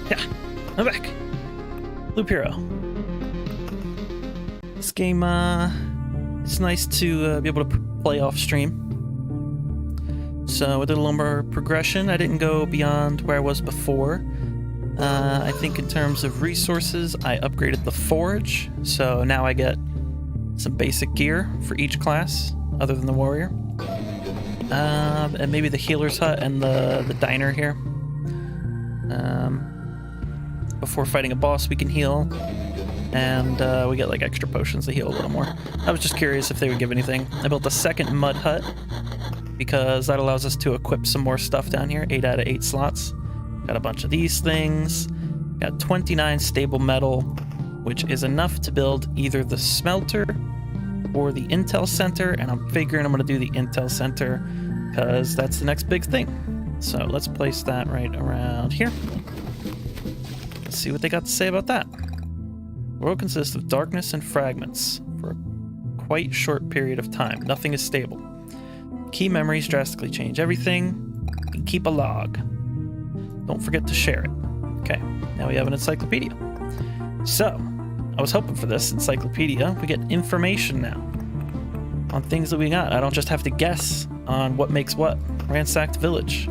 Yeah, I'm back. Loop Hero. This game, it's nice to be able to play off stream. So I did a little more progression. I didn't go beyond where I was before. I think in terms of resources, I upgraded the forge. So now I get some basic gear for each class, other than the warrior. And maybe the healer's hut and the diner here. Before fighting a boss, we can heal. And we get like extra potions to heal a little more. I was just curious if they would give anything. I built a second mud hut because that allows us to equip some more stuff down here. 8 out of 8 slots. Got a bunch of these things. Got 29 stable metal, which is enough to build either the smelter or the intel center. And I'm figuring I'm going to do the intel center because that's the next big thing. So let's place that right around here. Let's see what they got to say about that. The world consists of darkness and fragments for a quite short period of time. Nothing is stable. Key memories drastically change everything. And keep a log. Don't forget to share it. Okay, now we have an encyclopedia. So, I was hoping for this encyclopedia. We get information now on things that we got. I don't just have to guess on what makes what. Ransacked village.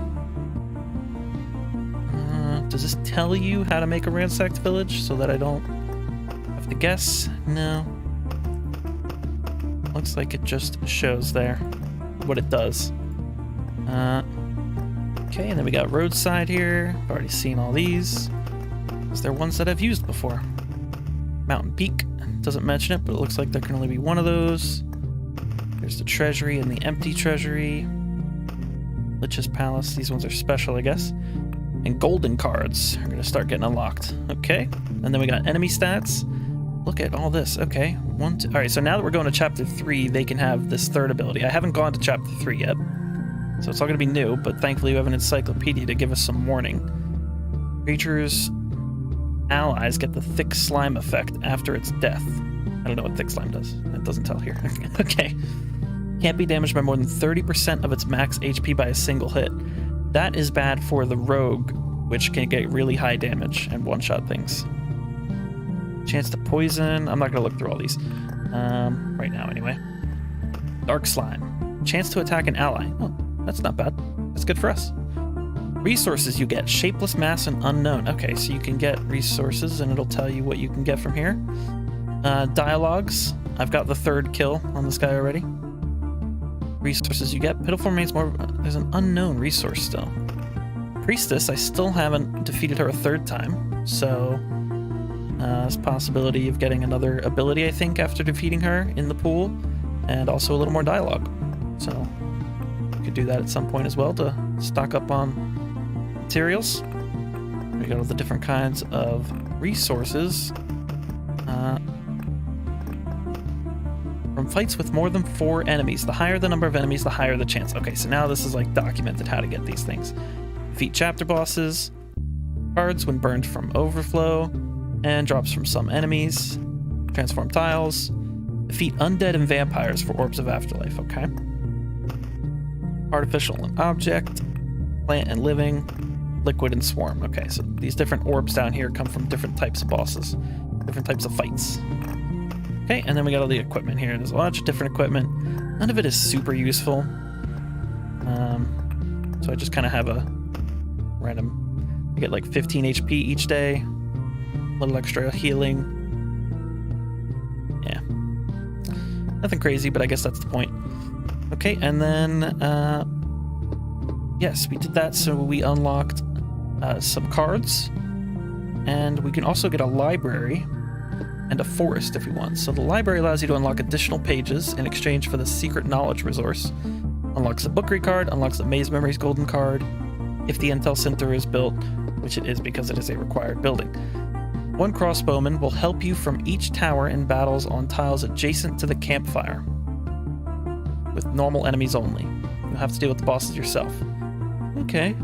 Does this tell you how to make a ransacked village so that I don't have to guess? No. Looks like it just shows there what it does. Okay, and then we got roadside here. I've already seen all these. Is there ones that I've used before? Mountain Peak. Doesn't mention it, but it looks like there can only be one of those. There's the treasury and the empty treasury. Lich's Palace. These ones are special, I guess. And golden cards are going to start getting unlocked. Okay. And then we got enemy stats. Look at all this. Okay. 1, 2. All right, so now that we're going to chapter 3, they can have this third ability. I haven't gone to chapter 3 yet, so it's all going to be new, but thankfully we have an encyclopedia to give us some warning. Creatures' allies get the thick slime effect after its death. I don't know what thick slime does. It doesn't tell here. Okay. Can't be damaged by more than 30% of its max HP by a single hit. That is bad for the rogue, which can get really high damage and one-shot things. Chance to poison. I'm not going to look through all these right now anyway. Dark slime. Chance to attack an ally. Oh, that's not bad. That's good for us. Resources you get. Shapeless mass and unknown. Okay, so you can get resources and it'll tell you what you can get from here. Dialogues. I've got the 3rd kill on this guy already. Resources you get. Pitiful remains more. There's an unknown resource still. Priestess. I still haven't defeated her a 3rd time, so there's a possibility of getting another ability, I think, after defeating her in the pool, and also a little more dialogue. So you could do that at some point as well to stock up on materials. We got all the different kinds of resources. From fights with more than 4 enemies. The higher the number of enemies, the higher the chance. Okay, so now this is like documented how to get these things. Defeat chapter bosses. Cards when burned from overflow. And drops from some enemies. Transform tiles. Defeat undead and vampires for orbs of afterlife. Okay. Artificial and object. Plant and living. Liquid and swarm. Okay, so these different orbs down here come from different types of bosses. Different types of fights. Okay, and then we got all the equipment here. There's a bunch of different equipment. None of it is super useful. So I just kind of have a random... I get like 15 HP each day. A little extra healing. Yeah. Nothing crazy, but I guess that's the point. Okay, and then... yes, we did that, so we unlocked some cards. And we can also get a library and a forest if we want. So the library allows you to unlock additional pages in exchange for the secret knowledge resource. Unlocks a bookery card, unlocks a maze memories golden card, if the intel center is built, which it is because it is a required building. 1 crossbowman will help you from each tower in battles on tiles adjacent to the campfire, with normal enemies only. You'll have to deal with the bosses yourself. Okay.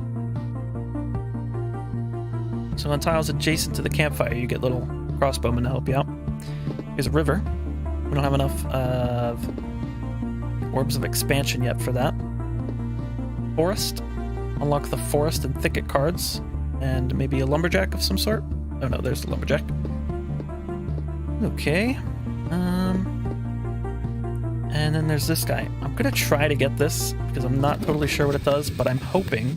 So on tiles adjacent to the campfire, you get little crossbowmen to help you out. Here's a river. We don't have enough of orbs of expansion yet for that. Forest. Unlock the forest and thicket cards. And maybe a lumberjack of some sort. Oh no, there's the lumberjack. Okay. And then there's this guy. I'm gonna try to get this because I'm not totally sure what it does, but I'm hoping.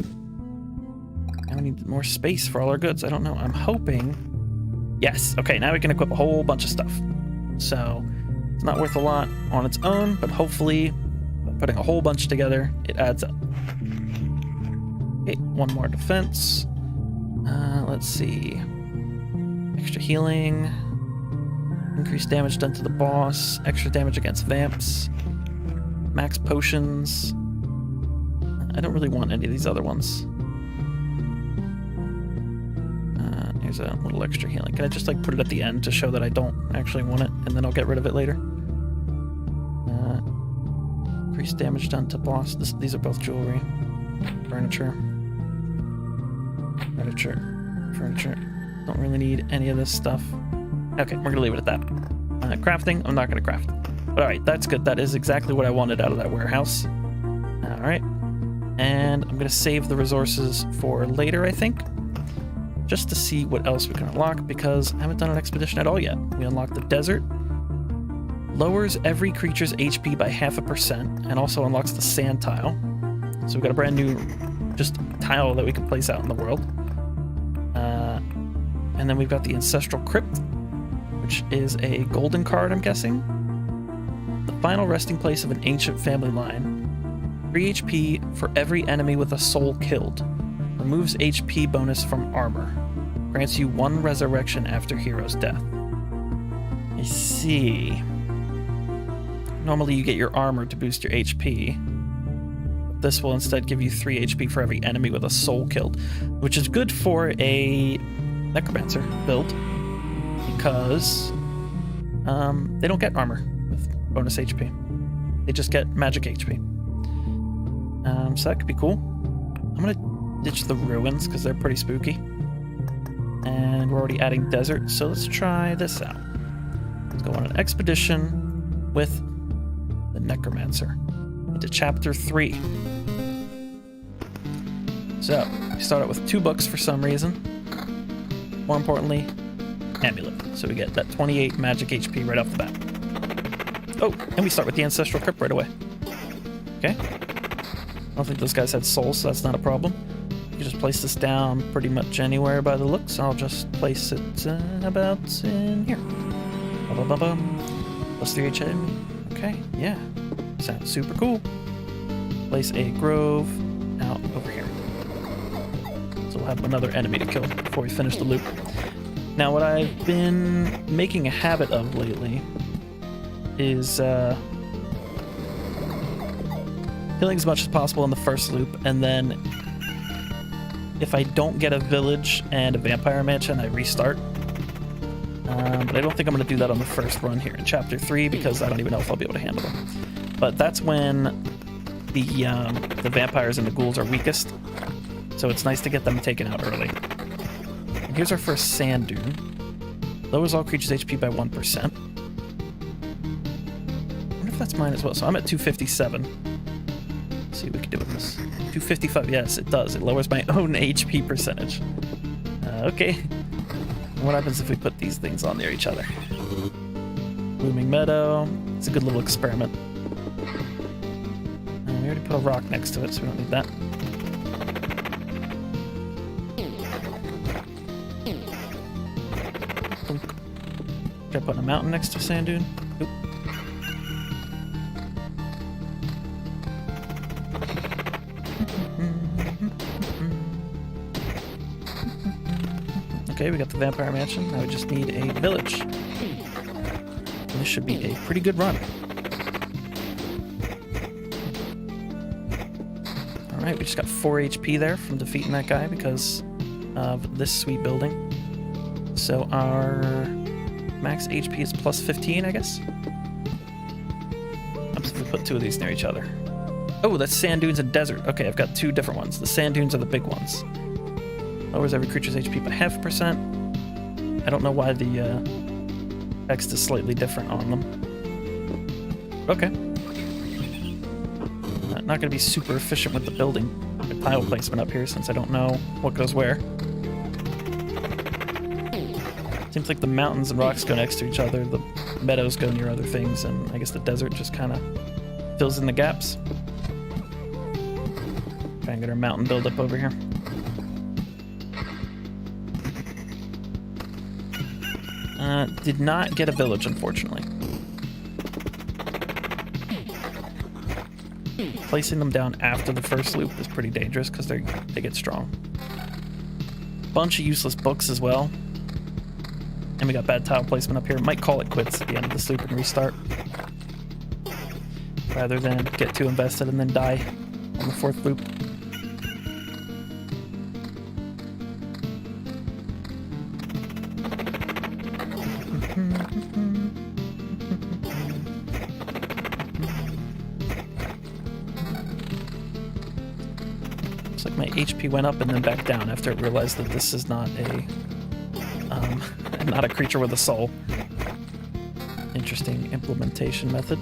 And we need more space for all our goods. I don't know. I'm hoping. Yes. Okay, now we can equip a whole bunch of stuff. So it's not worth a lot on its own, but hopefully by putting a whole bunch together, it adds up. Okay, one more defense. Let's see. Extra healing. Increased damage done to the boss. Extra damage against vamps. Max potions. I don't really want any of these other ones. Here's a little extra healing. Can I just like put it at the end to show that I don't actually want it, and then I'll get rid of it later? Increased damage done to boss. These are both jewelry. Furniture. Furniture. Don't really need any of this stuff. Okay, we're gonna leave it at that. Crafting, I'm not gonna craft. But alright, that's good. That is exactly what I wanted out of that warehouse. Alright. And I'm gonna save the resources for later, I think. Just to see what else we can unlock, because I haven't done an expedition at all yet. We unlocked the desert. Lowers every creature's HP by 0.5%, and also unlocks the sand tile. So we've got a brand new just tile that we can place out in the world. And then we've got the Ancestral Crypt, which is a golden card, I'm guessing. The final resting place of an ancient family line. 3 HP for every enemy with a soul killed. Removes HP bonus from armor. Grants you 1 resurrection after hero's death. I see. Normally you get your armor to boost your HP. This will instead give you 3 HP for every enemy with a soul killed, which is good for a necromancer build because they don't get armor with bonus HP. They just get magic HP. So that could be cool. I'm gonna ditch the ruins because they're pretty spooky. And we're already adding desert, so let's try this out. Let's go on an expedition with the necromancer into chapter 3. So we start out with 2 books for some reason. More importantly, amulet. So we get that 28 magic HP right off the bat. Oh, and we start with the Ancestral Crypt right away. Okay. I don't think those guys had souls, so that's not a problem. You can just place this down pretty much anywhere by the looks. I'll just place it about in here. Plus 3 HP. Okay, yeah. Sounds super cool. Place a grove out over here. So we'll have another enemy to kill before we finish the loop. Now, what I've been making a habit of lately is healing as much as possible in the first loop, and then if I don't get a village and a vampire mansion, I restart. But I don't think I'm going to do that on the first run here in chapter 3 because I don't even know if I'll be able to handle them. But that's when the vampires and the ghouls are weakest. So it's nice to get them taken out early. And here's our first sand dune. Lowers all creatures' HP by 1%. I wonder if that's mine as well. So I'm at 257. Let's see what we can do with this. 255. Yes, it does. It lowers my own HP percentage. Okay. And what happens if we put these things on near each other? Blooming Meadow. It's a good little experiment. We already put a rock next to it, so we don't need that. Try putting a mountain next to a sand dune. Oop. Okay, we got the vampire mansion. Now we just need a village. And this should be a pretty good run. Alright, we just got 4 HP there from defeating that guy because of this sweet building. So our max HP is plus 15, I guess. I'm just gonna put 2 of these near each other. Oh, that's sand dunes and desert. Okay, I've got 2 different ones. The sand dunes are the big ones. Lowers every creature's HP by 0.5%. I don't know why the text is slightly different on them. Okay. Not going to be super efficient with the building, the tile placement up here since I don't know what goes where. Seems like the mountains and rocks go next to each other, the meadows go near other things, and I guess the desert just kind of fills in the gaps. Try and get our mountain buildup over here. Did not get a village, unfortunately. Placing them down after the first loop is pretty dangerous because they get strong. Bunch of useless books as well. And we got bad tile placement up here. Might call it quits at the end of this loop and restart. Rather than get too invested and then die on the fourth loop. Looks like my HP went up and then back down after it realized that this is not a creature with a soul. Interesting implementation method.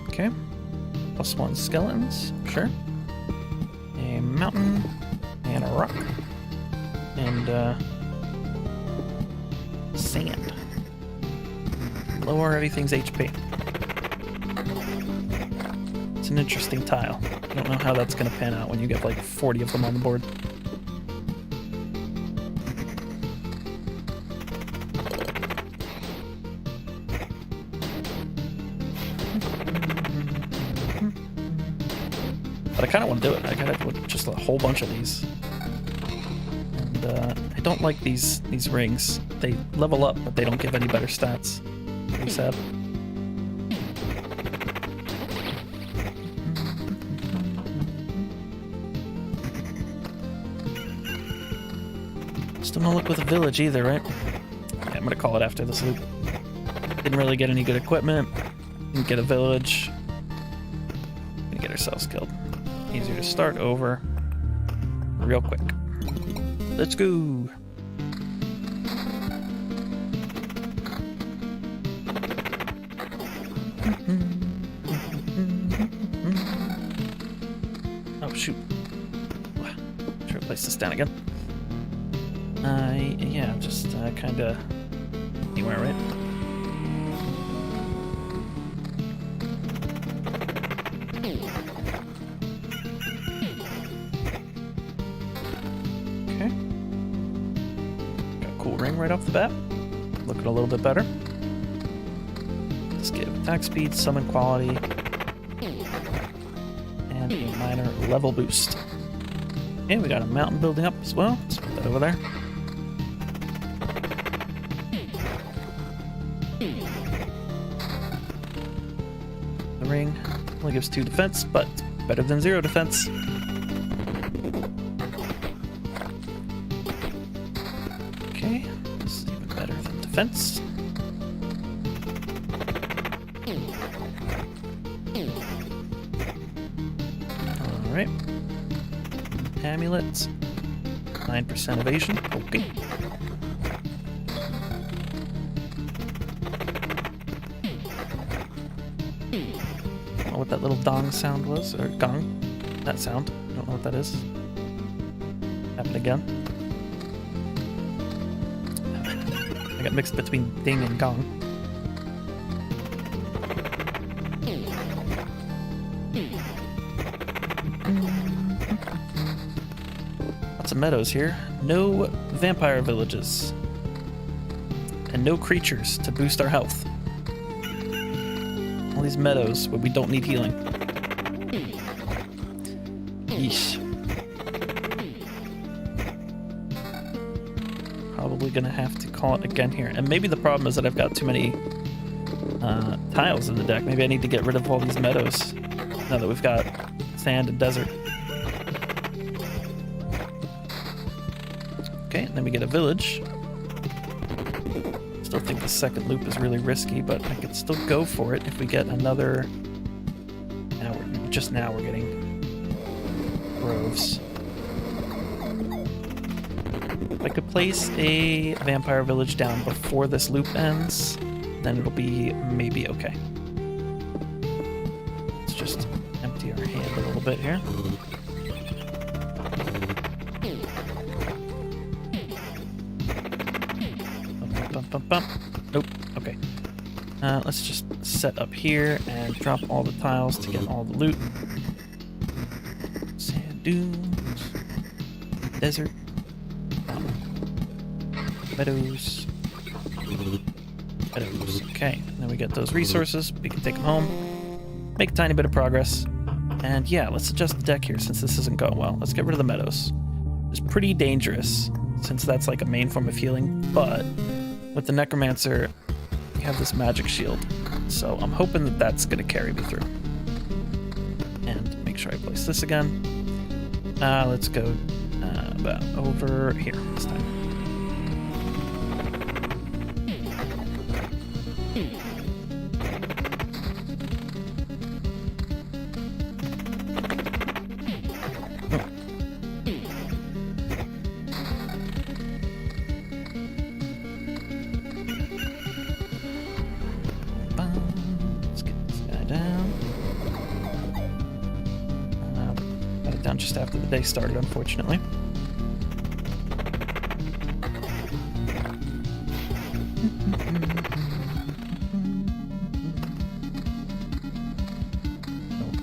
Okay. +1 skeletons, sure. A mountain and a rock. And sand. Lower everything's HP. It's an interesting tile. I don't know how that's going to pan out when you get like 40 of them on the board. But I kind of want to do it. I gotta do just a whole bunch of these. And I don't like these rings. They level up, but they don't give any better stats. Pretty sad. Still no luck with a village either, right? Yeah, I'm gonna call it after this loop. Didn't really get any good equipment. Didn't get a village. Gonna get ourselves killed. Easier to start over real quick. Let's go. Oh shoot. Try to place this down again. Yeah, just kinda anywhere, right? Okay. Got a cool ring right off the bat. Looking a little bit better. Let's give attack speed, summon quality, and a minor level boost. Okay, we got a mountain building up as well. Let's put that over there. The ring only gives 2 defense, but better than 0 defense. Okay, this is even better than defense. Alright. Amulets. 9% evasion. Okay. Don't know what that little dong sound was, or gong. That sound. Don't know what that is. Happened again. I got mixed between ding and gong. Lots of meadows here. No vampire villages. And no creatures to boost our health. All these meadows where we don't need healing. Yeesh. Probably gonna have to call it again here. And maybe the problem is that I've got too many tiles in the deck. Maybe I need to get rid of all these meadows now that we've got sand and desert. Okay, and then we get a village. Still think the second loop is really risky, but I could still go for it if we get another... Now we're getting groves. If I could place a vampire village down before this loop ends, then it'll be maybe okay. Let's just empty our hand a little bit here. Bump, bump. Nope. Okay. Let's just set up here and drop all the tiles to get all the loot. Sand dunes, desert, meadows. Okay, then we get those resources. We can take them home, make a tiny bit of progress, and yeah, let's adjust the deck here since this isn't going well. Let's get rid of the meadows. It's pretty dangerous since that's like a main form of healing, but with the Necromancer, we have this magic shield, so I'm hoping that that's going to carry me through. And make sure I place this again. Let's go about over here this time. Just after the day started, unfortunately.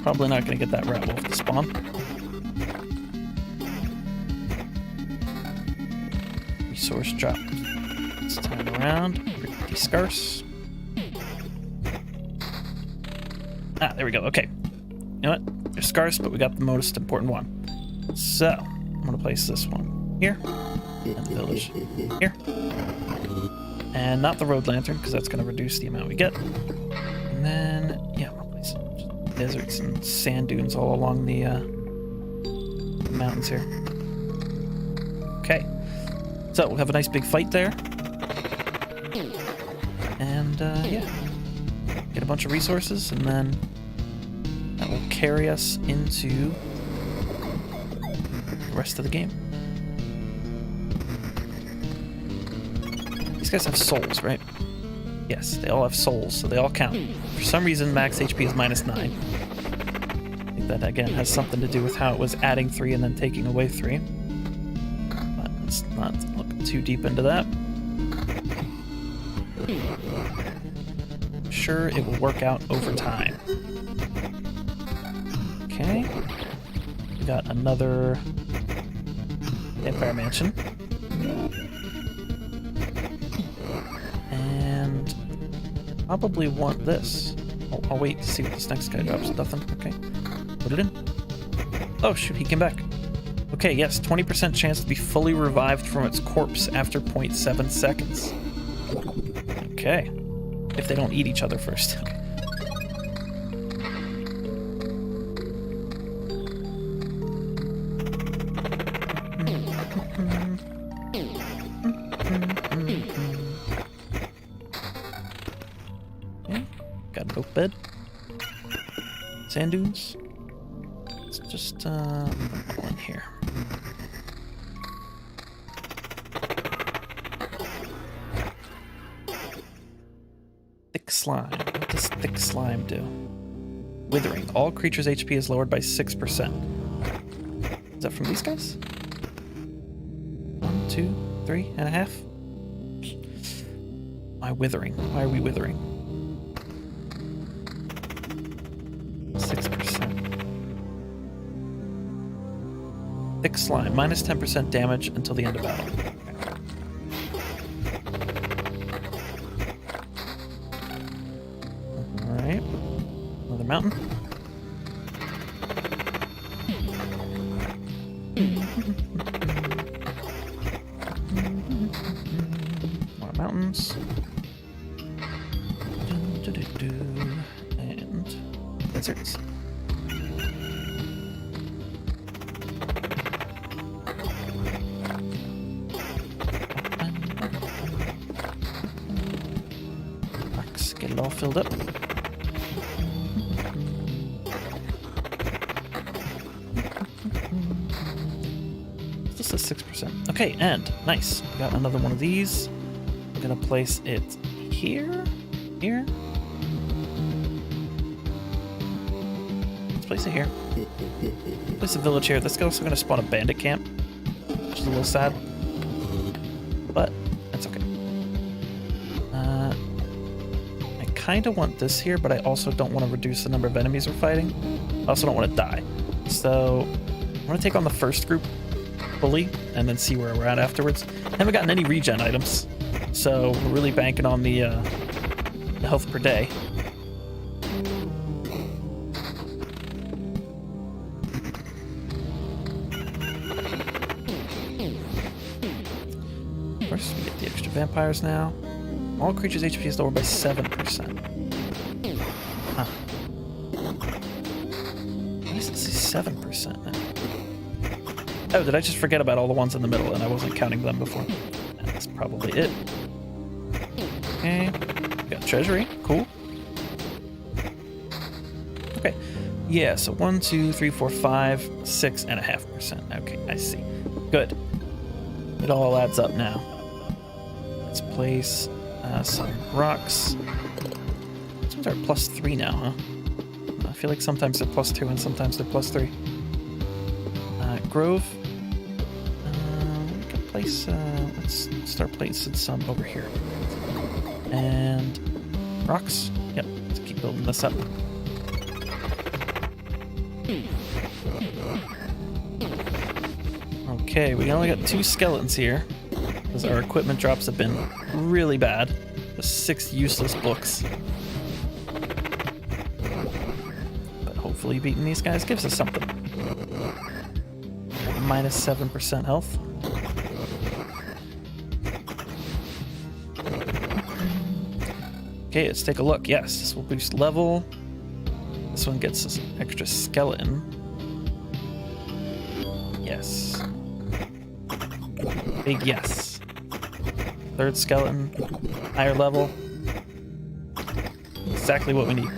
Probably not going to get that rat wolf to spawn. Resource drop this time around. Pretty scarce. Ah, there we go. Okay. You know what? They're scarce, but we got the most important one. So, I'm going to place this one here, and the village here. And not the road lantern, because that's going to reduce the amount we get. And then, yeah, we'll place deserts and sand dunes all along the mountains here. Okay. So, we'll have a nice big fight there. And, yeah. Get a bunch of resources, and then that will carry us into the rest of the game. These guys have souls, right? Yes, they all have souls, so they all count. For some reason, max HP is -9. I think that, again, has something to do with how it was adding 3 and then taking away 3. But let's not look too deep into that. I'm sure it will work out over time. Okay, we got another Vampire Mansion. And probably want this. I'll wait to see what this next guy drops. Nothing. Okay, put it in. Oh shoot, he came back. Okay, yes, 20% chance to be fully revived from its corpse after 0.7 seconds. Okay, if they don't eat each other first. Okay. Got an oak bed. Sand dunes. Let's just put them all in here. Thick slime. What does thick slime do? Withering. All creatures' HP is lowered by 6%. Is that from these guys? 1, 2, 3.5. Why withering? Why are we withering? 6%. Thick slime. Minus 10% damage until the end of battle. Okay. Alright. Another mountain. More mountains. And deserts. Let's get it all filled up. This is 6%. Okay, and nice. We got another one of these. I'm gonna place it here. here. Let's place it here. Place a village here. That's also going to spawn a bandit camp, which is a little sad, but that's okay. I kind of want this here, but I also don't want to reduce the number of enemies we're fighting. I also don't want to die. So I'm going to take on the first group fully and then see where we're at afterwards. Haven't gotten any regen items, so we're really banking on the health per day. First, we get the extra vampires now. All creatures' HP is lowered by 7%. Huh. Why does it say 7% now? Oh, did I just forget about all the ones in the middle and I wasn't counting them before? That's probably it. Okay. Got treasury. Cool. Okay. Yeah, so 1, 2, 3, 4, 5, 6.5%. Okay, I see. Good. It all adds up now. Let's place some rocks. These ones are +3 now, huh? I feel like sometimes they're +2 and sometimes they're +3. Grove. We can place, let's start placing some over here. And rocks. Yep, let's keep building this up. Okay, we only got 2 skeletons here, because our equipment drops have been really bad. Just 6 useless books. But hopefully beating these guys gives us something. Minus 7% health. Okay, let's take a look. Yes, this will boost level. This one gets us an extra skeleton. Yes. Big yes. 3rd skeleton. Higher level. Exactly what we need.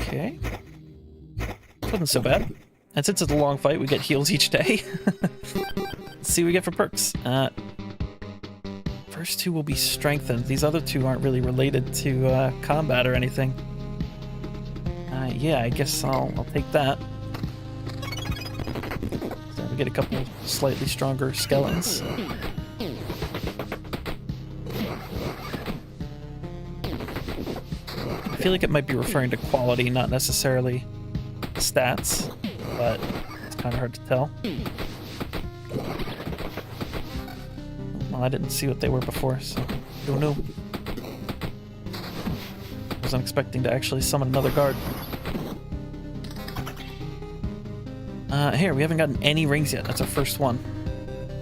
Okay. This wasn't so bad. And since it's a long fight, we get heals each day. Let's see what we get for perks. First 2 will be strengthened. These other 2 aren't really related to combat or anything. Yeah, I guess I'll take that. So we get a couple slightly stronger skeletons. I feel like it might be referring to quality, not necessarily stats, but it's kind of hard to tell. Well, I didn't see what they were before, so I don't know. I wasn't expecting to actually summon another guard. Here, we haven't gotten any rings yet. That's our first one.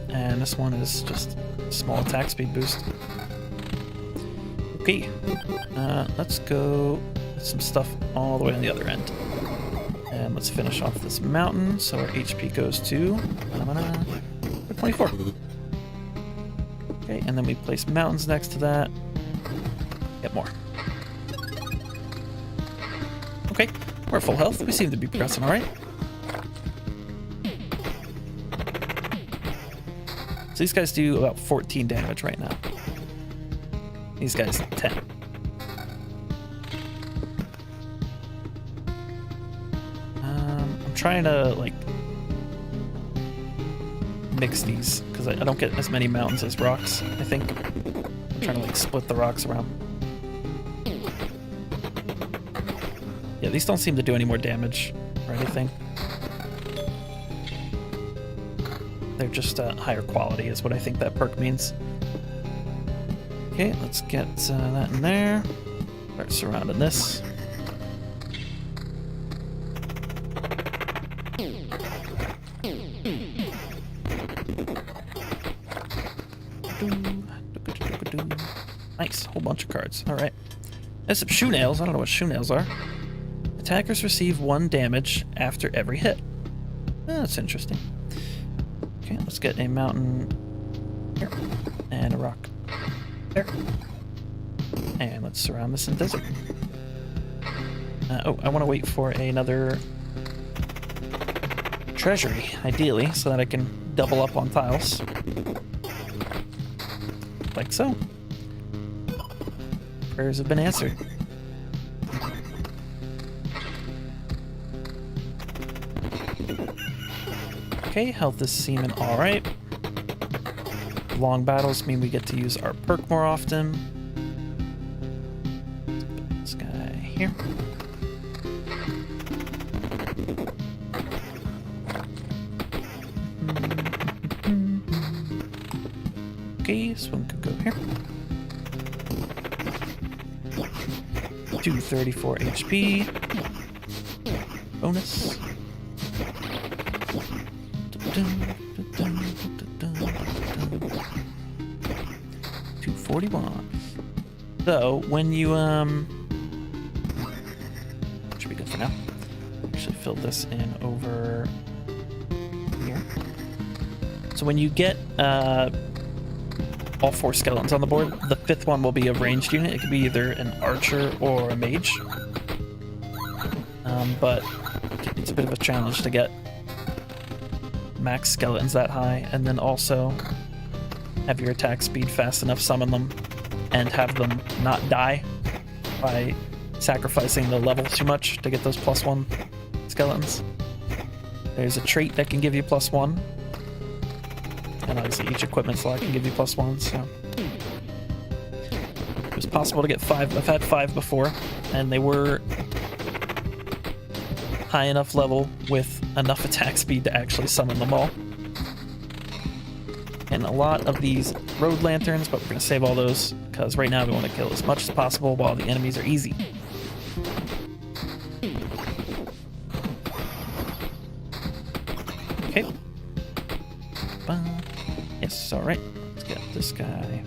And this one is just a small attack speed boost. Okay, let's go with some stuff all the way on the other end. And let's finish off this mountain so our HP goes to 24. Okay, and then we place mountains next to that. Get more. Okay, we're at full health. We seem to be progressing all right. So these guys do about 14 damage right now. These guys 10. I'm trying to like mix these because I don't get as many mountains as rocks. I think I'm trying to like split the rocks around. Yeah, these don't seem to do any more damage or anything. They're just higher quality is what I think that perk means. Okay, let's get that in there. Start surrounding this. Nice, whole bunch of cards. All right. There's some shoe nails. I don't know what shoe nails are. Attackers receive 1 damage after every hit. That's interesting. Okay, let's get a mountain here and a rock there. And let's surround this in desert. Oh, I want to wait for another treasury, ideally, so that I can double up on tiles. Like so. Prayers have been answered. Okay, health is seeming alright. Long battles mean we get to use our perk more often. This guy here. Okay, this one could go here. 234 HP. Bonus. 241. So when you should be good for now. Actually fill this in over here. So when you get all 4 skeletons on the board, the 5th one will be a ranged unit. It could be either an archer or a mage. But it's a bit of a challenge to get max skeletons that high, and then also have your attack speed fast enough, summon them, and have them not die by sacrificing the level too much to get those +1 skeletons. There's a trait that can give you +1, and obviously each equipment slot can give you +1, so it was possible to get 5. I've had 5 before, and they were high enough level with enough attack speed to actually summon them all. And a lot of these road lanterns, but we're going to save all those because right now we want to kill as much as possible while the enemies are easy. Okay. Yes, alright. Let's get this guy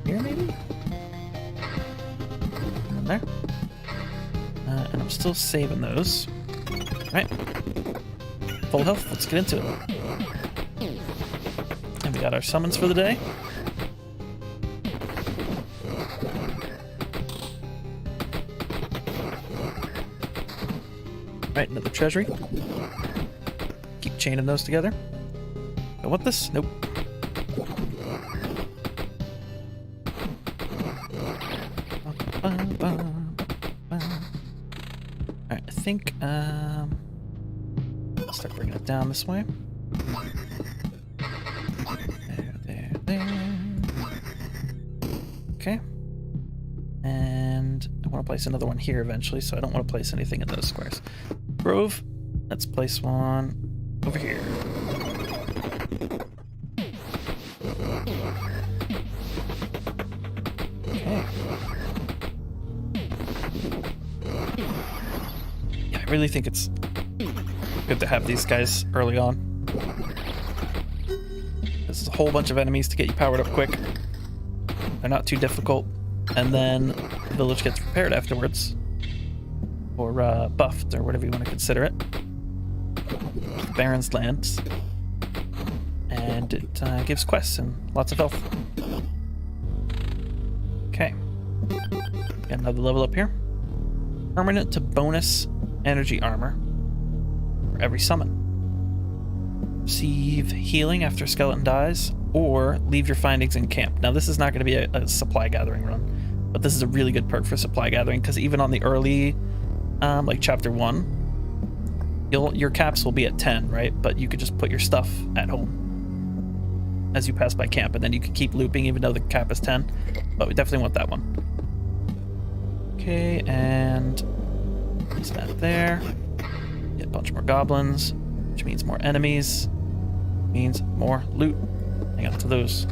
here, maybe? In there. And I'm still saving those. Alright. Full health, let's get into it. And we got our summons for the day. Right, another treasury. Keep chaining those together. I want this? Nope. Alright, I think, I'll start bringing it down this way. There. Okay. And I want to place another one here eventually, so I don't want to place anything in those squares. Grove, let's place one over here. Okay. Yeah, I really think it's good to have these guys early on. This is a whole bunch of enemies to get you powered up quick. They're not too difficult. And then the village gets repaired afterwards. Or buffed, or whatever you want to consider it. Baron's lands. And it gives quests and lots of health. Okay. Got another level up here. Permanent to bonus energy armor for every summon. Receive healing after a skeleton dies, or leave your findings in camp. Now this is not going to be a supply gathering run, but this is a really good perk for supply gathering, because even on the early, like chapter 1, your caps will be at 10, right? But you could just put your stuff at home as you pass by camp, and then you can keep looping even though the cap is 10, but we definitely want that one. Okay, and place that there. Get a bunch more goblins, which means more enemies, means more loot. Hang on to those.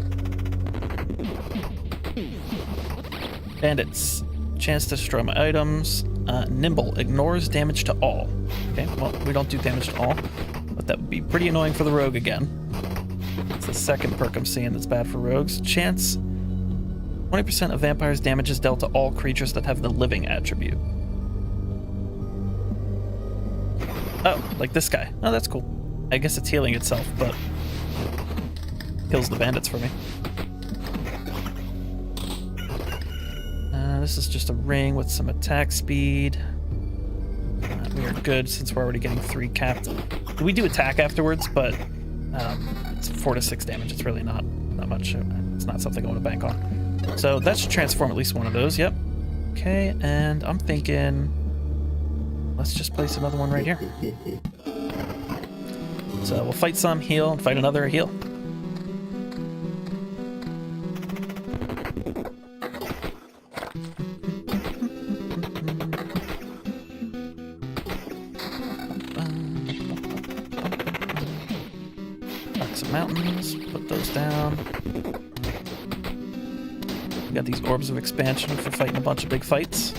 Bandits. Chance to destroy my items. Nimble. Ignores damage to all. Okay, well, we don't do damage to all, but that would be pretty annoying for the rogue again. It's the second perk I'm seeing that's bad for rogues. Chance. 20% of vampires' damage is dealt to all creatures that have the living attribute. Oh, like this guy. Oh, that's cool. I guess it's healing itself, but kills the bandits for me. This is just a ring with some attack speed. We are good since we're already getting 3 capped. We do attack afterwards, but it's 4 to 6 damage. It's really not that much. It's not something I want to bank on. So that should transform at least one of those. Yep. Okay, and I'm thinking, let's just place another one right here. So we'll fight some, heal, and fight another, heal. Some mountains, put those down. We got these orbs of expansion for fighting a bunch of big fights.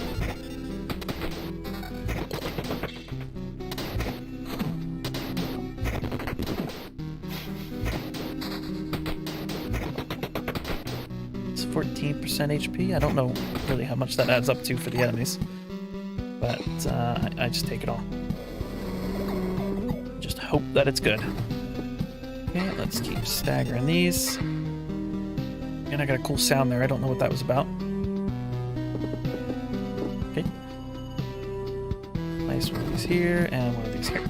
It's 14% HP. I don't know really how much that adds up to for the enemies, but I just take it all. Just hope that it's good. Okay, let's keep staggering these. And I got a cool sound there. I don't know what that was about. Okay. Nice one of these here, and one of these here.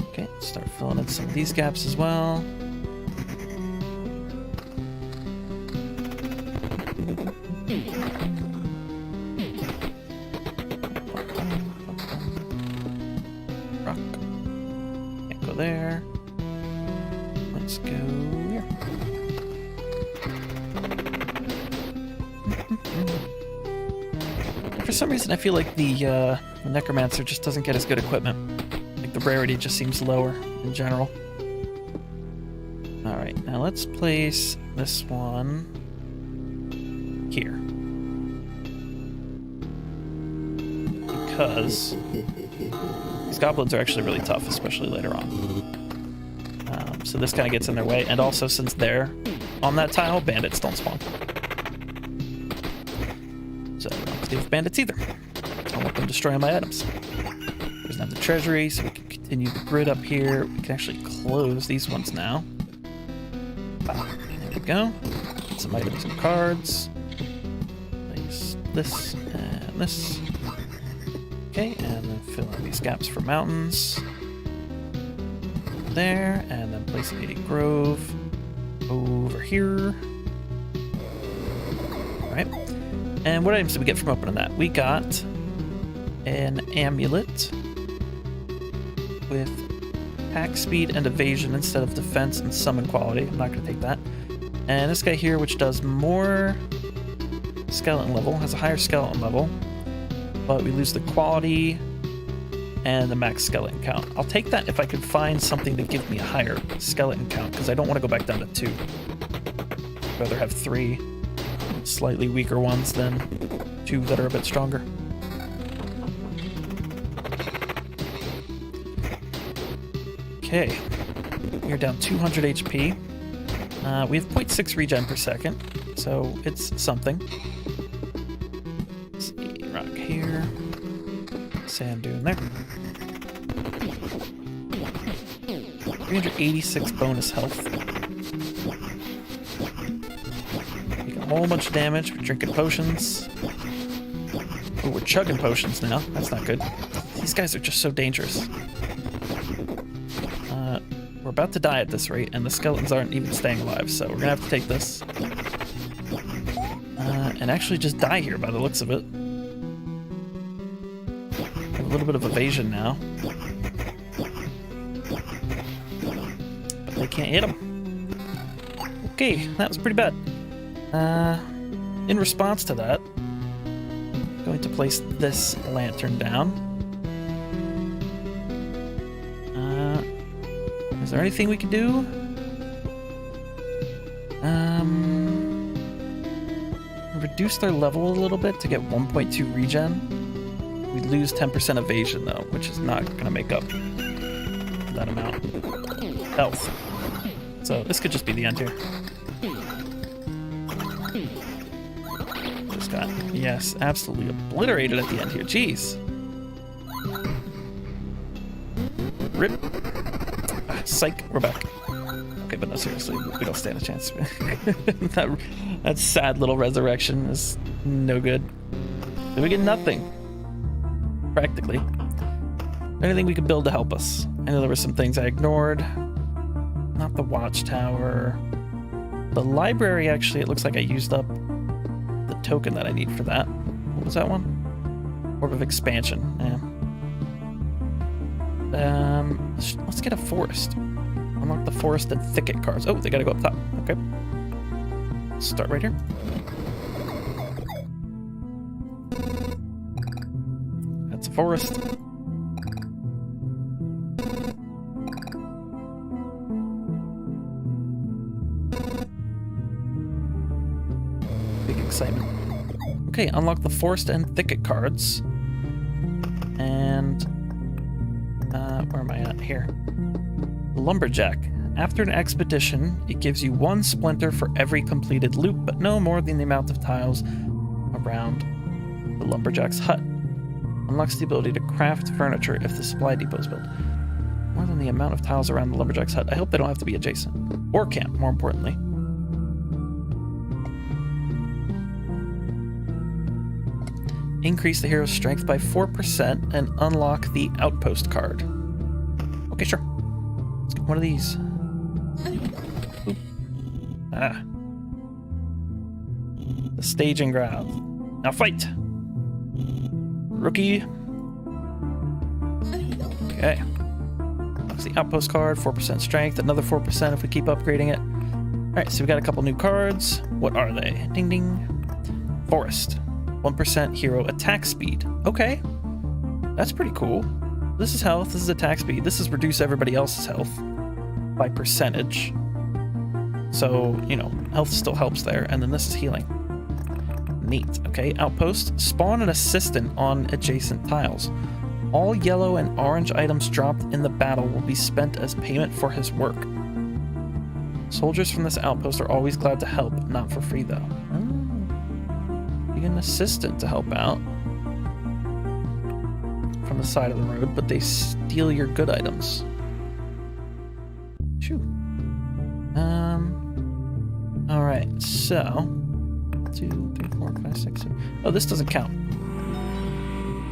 Okay, start filling in some of these gaps as well. Rock. Can't go there. Let's go here. For some reason, I feel like the Necromancer just doesn't get as good equipment. Like the rarity just seems lower in general. Alright, now let's place this one here. Because these goblins are actually really tough, especially later on. So this kind of gets in their way, and also since they're on that tile, bandits don't spawn. So we don't have to deal with bandits either. I don't want them destroying my items. There's now the treasury, so we can continue the grid up here. We can actually close these ones now. There we go. Get some items and cards. Place this and this. Okay, and then fill in these gaps for mountains. There, and then place a grove over here. Alright. And what items did we get from opening that? We got an amulet with attack speed and evasion instead of defense and summon quality. I'm not going to take that. And this guy here, which does more skeleton level, has a higher skeleton level, but we lose the quality and the max skeleton count. I'll take that if I could find something to give me a higher skeleton count, because I don't want to go back down to 2. I'd rather have 3 slightly weaker ones than 2 that are a bit stronger. Okay, we're down 200 HP. We have 0.6 regen per second, so it's something. Let's see, rock here, sand dune there. 386 bonus health. Take a whole bunch of damage. We're drinking potions. Oh, we're chugging potions now. That's not good. These guys are just so dangerous. We're about to die at this rate, and the skeletons aren't even staying alive, so we're gonna have to take this. And actually just die here by the looks of it. Have a little bit of evasion now. But they can't hit them. Okay, that was pretty bad. In response to that, I'm going to place this lantern down. Is there anything we can do? Reduce their level a little bit to get 1.2 regen. We lose 10% evasion though, which is not going to make up that amount. Health. So this could just be the end here. Just got, yes, absolutely obliterated at the end here. Jeez. Rip. Psych, we're back. Okay, but no, seriously, we don't stand a chance. that sad little resurrection is no good. So we get nothing, practically. Anything we could build to help us. I know there were some things I ignored. Not the watchtower. The library, actually, it looks like I used up the token that I need for that. What was that one? Orb of Expansion, yeah. Let's get a forest. Unlock the forest and thicket cards. Oh, they gotta go up top. Okay. Start right here. That's a forest. Big excitement. Okay, unlock the forest and thicket cards. And where am I at here? Lumberjack. After an expedition, it gives you 1 splinter for every completed loop, but no more than the amount of tiles around the lumberjack's hut. Unlocks the ability to craft furniture if the supply depot is built. More than the amount of tiles around the lumberjack's hut. I hope they don't have to be adjacent. Or camp, more importantly. Increase the hero's strength by 4% and unlock the outpost card. Okay, sure. Let's get one of these. Oop. Ah. The staging ground. Now fight! Rookie. Okay. That's the outpost card, 4% strength, another 4% if we keep upgrading it. Alright, so we got a couple new cards. What are they? Ding ding. Forest. 1% hero attack speed. Okay. That's pretty cool. This is health, this is attack speed. This is reduce everybody else's health by percentage. So, you know, health still helps there. And then this is healing. Neat. Okay, outpost. Spawn an assistant on adjacent tiles. All yellow and orange items dropped in the battle will be spent as payment for his work. Soldiers from this outpost are always glad to help, not for free though. An assistant to help out from the side of the road, but they steal your good items. Shoo. All right. So 2, 3, 4, 5, 6, 7. Oh, this doesn't count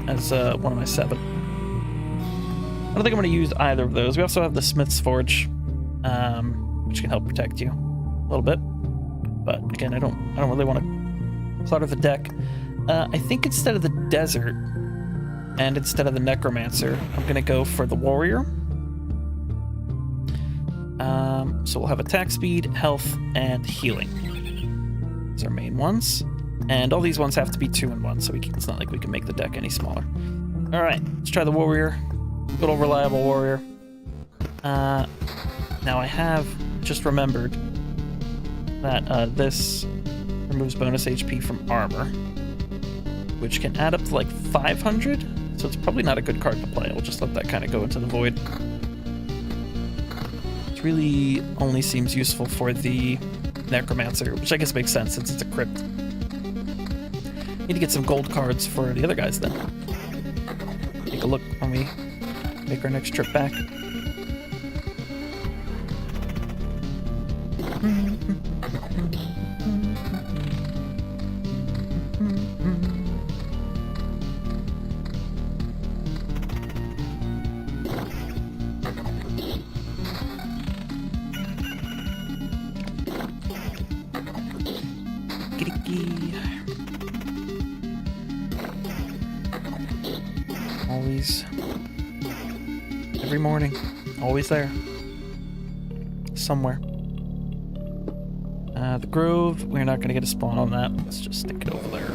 as one of my 7. I don't think I'm going to use either of those. We also have the Smith's Forge, which can help protect you a little bit. But again, I don't really want to clutter the deck. I think instead of the desert and instead of the necromancer, I'm gonna go for the warrior. So we'll have attack speed, health, and healing. These are main ones, and all these ones have to be 2 in 1, so it's not like we can make the deck any smaller. All right, let's try the warrior. Good old reliable warrior. Now I have just remembered that this removes bonus HP from armor, which can add up to like 500, so it's probably not a good card to play. We'll just let that kind of go into the void. It really only seems useful for the necromancer, which I guess makes sense since it's a crypt. Need to get some gold cards for the other guys then. Take a look when we make our next trip back. Always, every morning, always there, somewhere. The Grove, we're not going to get a spawn on that. Let's just stick it over there.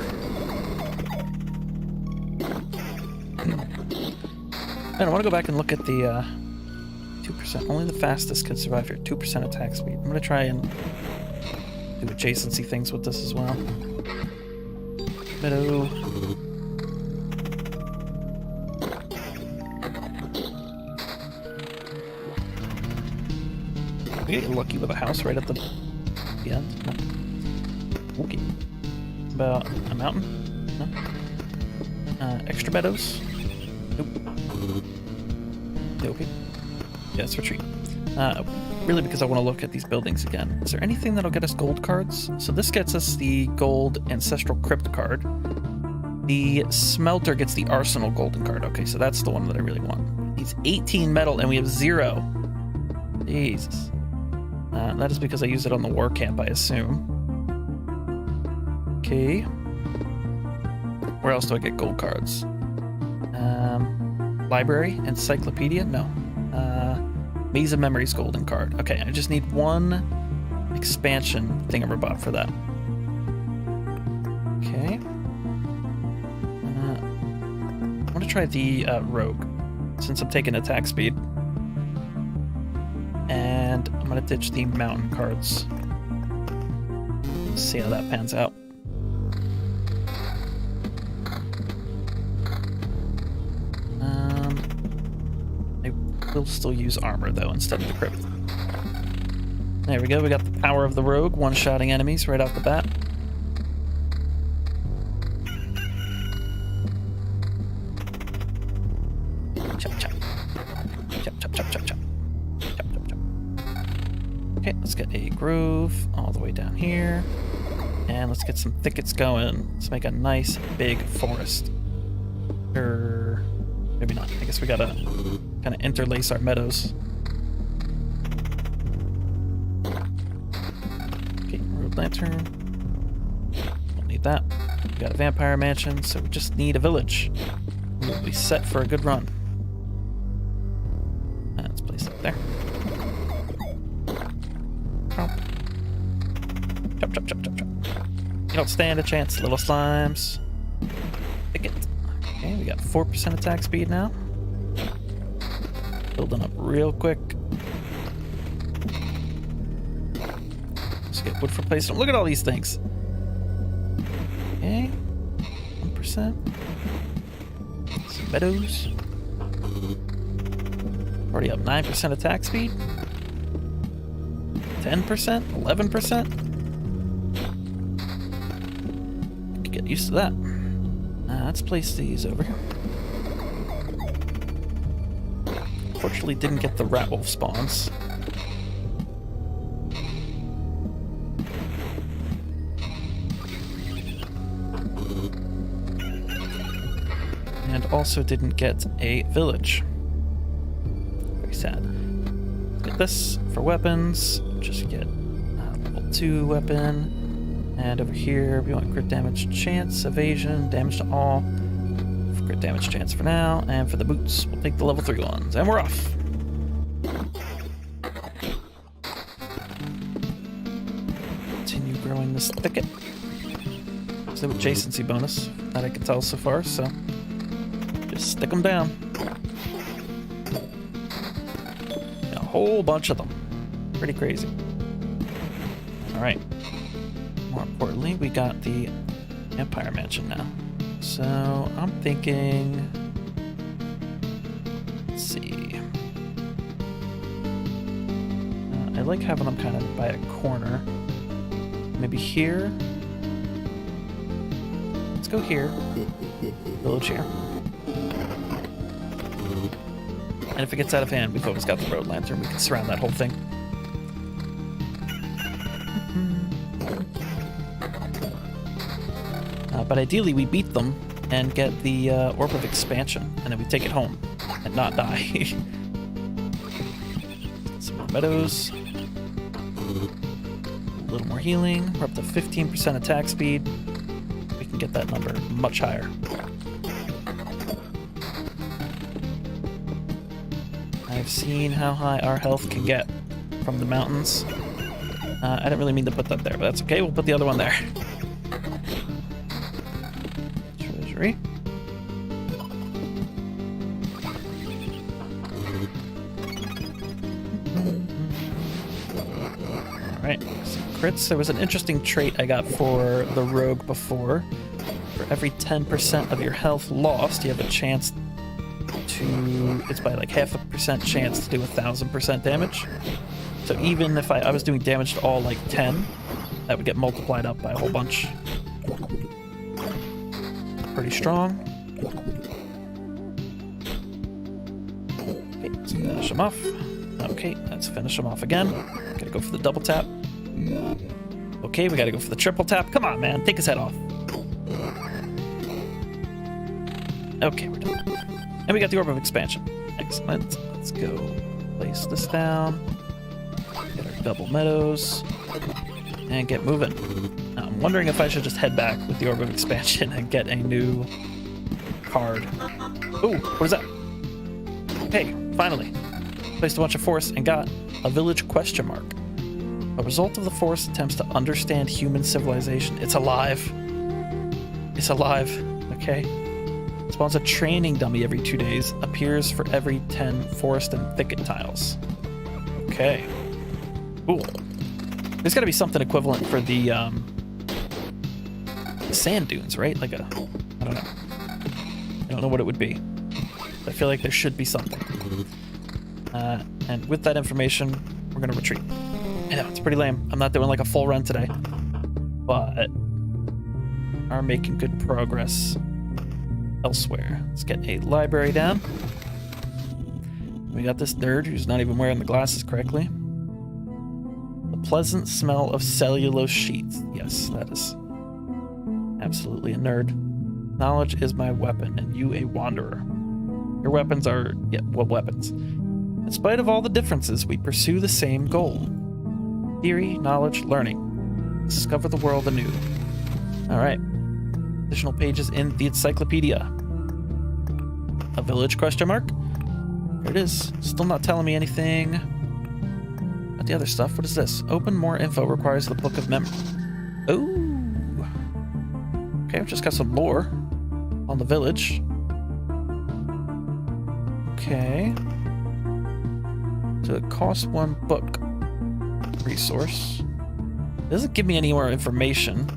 And I want to go back and look at the 2%. Only the fastest can survive here. 2% attack speed. I'm going to try and do adjacency things with this as well. Meadow. We get lucky with a house right at the end. No. Okay. About a mountain? No. Extra meadows? Nope. Okay. Yeah, let's retreat. Really because I want to look at these buildings again. Is there anything that'll get us gold cards? So this gets us the gold Ancestral Crypt card. The smelter gets the Arsenal golden card. Okay, so that's the one that I really want. It's 18 metal and we have 0. Jesus. That is because I used it on the war camp, I assume. Okay. Where else do I get gold cards? Library? Encyclopedia? No. Maze of Memories golden card. Okay, I just need one expansion thingamabob for that. Okay. I want to try the rogue, since I'm taking attack speed. And I'm going to ditch the mountain cards. See how that pans out. We'll still use armor though instead of the crypt. There we go, we got the power of the rogue, one-shotting enemies right off the bat. Chop, chop. Chop, chop, chop, chop, chop. Chop, chop, chop. Okay, let's get a grove all the way down here. And let's get some thickets going. Let's make a nice big forest. Or maybe not. I guess we gotta kind of interlace our meadows. Okay, road lantern. Don't need that. We got a vampire mansion, so we just need a village. We'll be set for a good run. Let's place it there. Chop, chop, chop, chop, chop. You don't stand a chance, little slimes. Thicket. Okay, we got 4% attack speed now. Building up real quick. Let's get wood for placement. Look at all these things. Okay. 1%. Some meadows. Already up 9% attack speed. 10%? 11%? Could get used to that. Let's place these over here. Unfortunately, didn't get the rat wolf spawns. And also didn't get a village. Very sad. Let's get this for weapons. Just get level 2 weapon. And over here, we want crit damage chance, evasion, damage to all. Crit damage chance for now, and for the boots, we'll take the level 3 ones, and we're off. Continue growing this thicket. So with adjacency bonus, that I can tell so far, so just stick them down. A whole bunch of them. Pretty crazy. Alright. More importantly, we got the Empire Mansion now. So I'm thinking, let's see. I like having them kind of by a corner. Maybe here. Let's go here. Village here. And if it gets out of hand, we've always got the road lantern. We can surround that whole thing. But ideally, we beat them and get the Orb of Expansion, and then we take it home and not die. Some more meadows. A little more healing. We're up to 15% attack speed. We can get that number much higher. I've seen how high our health can get from the mountains. I didn't really mean to put that there, but that's okay. We'll put the other one there. Treasury. Alright, some crits. There was an interesting trait I got for the rogue before. For every 10% of your health lost, you have a chance to... It's by like 0.5% chance to do 1,000% damage. So even if I was doing damage to all like 10, that would get multiplied up by a whole bunch. Pretty strong. Okay, let's finish them off. Okay, let's finish him off again. Gotta go for the double tap. Okay, we gotta go for the triple tap. Come on, man, take his head off. Okay, we're done. And we got the Orb of Expansion. Excellent. Let's go place this down. Get our double meadows. And get moving. Now, I'm wondering if I should just head back with the Orb of Expansion and get a new card. Ooh, what is that? Hey, finally. Placed a bunch of force and got a village question mark. A result of the force attempts to understand human civilization. It's alive. It's alive. Okay. Spawns a training dummy every 2 days. Appears for every 10 forest and thicket tiles. Okay. Cool. There's got to be something equivalent for the sand dunes, right? Like a, I don't know. I don't know what it would be. But I feel like there should be something. And with that information, we're gonna retreat. I know, it's pretty lame. I'm not doing like a full run today, but are making good progress elsewhere. Let's get a library down. We got this nerd who's not even wearing the glasses correctly. The pleasant smell of cellulose sheets. Yes, that is absolutely a nerd. Knowledge is my weapon, and you a wanderer. Your weapons are, yeah, what weapons? In spite of all the differences, we pursue the same goal. Theory, knowledge, learning. Discover the world anew. All right. Additional pages in the encyclopedia. A village question mark? There it is. Still not telling me anything about the other stuff. What is this? Open more info requires the Book of Memory. Ooh. Okay, I've just got some lore on the village. Okay. So it costs 1 book resource. It doesn't give me any more information,